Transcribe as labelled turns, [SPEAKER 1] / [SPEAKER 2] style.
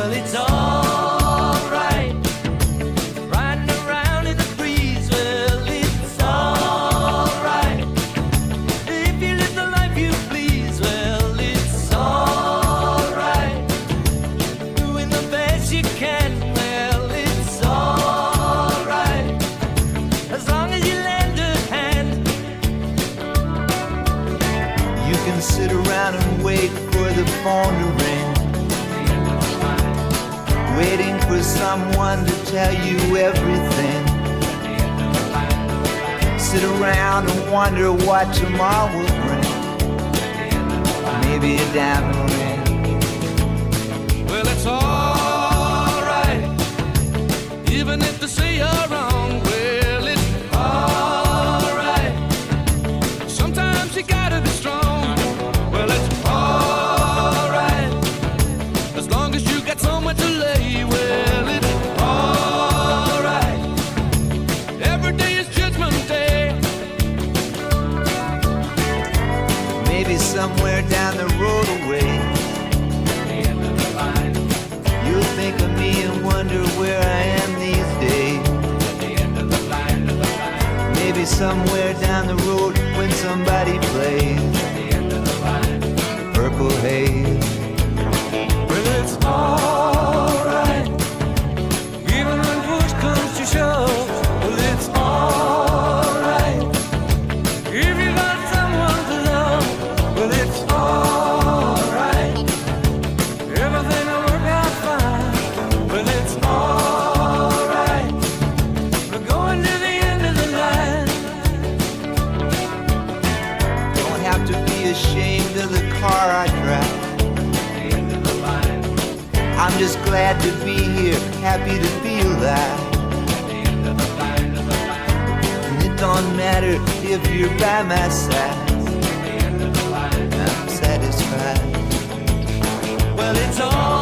[SPEAKER 1] Well, it's alright. Riding around in the breeze. Well, it's alright. If you live the life you please. Well, it's alright. Doing the best you can. Well, it's alright. As long as you lend a hand.
[SPEAKER 2] You can sit around and wait for the phone to ring, waiting for someone to tell you everything. Sit around and wonder what tomorrow will bring. Maybe a diamond ring.
[SPEAKER 1] Well, it's alright. Even if they say you're wrong. Well, it's alright. Sometimes you gotta be strong. Well, it's alright. As long as you got somewhere to lay. Well, it's alright. Every day is Judgment Day.
[SPEAKER 2] Maybe somewhere down the road away, you'll think of me and wonder where I am these days. Maybe somewhere down the road when somebody plays Purple Haze.
[SPEAKER 1] Well, it's alright. Even when push comes to shove. Well, it's alright. If you got someone to love. Well, it's alright. Everything will work out fine. Well, it's alright. We're going to the end of the line.
[SPEAKER 2] Don't have to be ashamed of the car I drive. I'm just glad to be here, happy to be alive. And it don't matter if you're by my side, I'm satisfied.
[SPEAKER 1] Well, it's alright.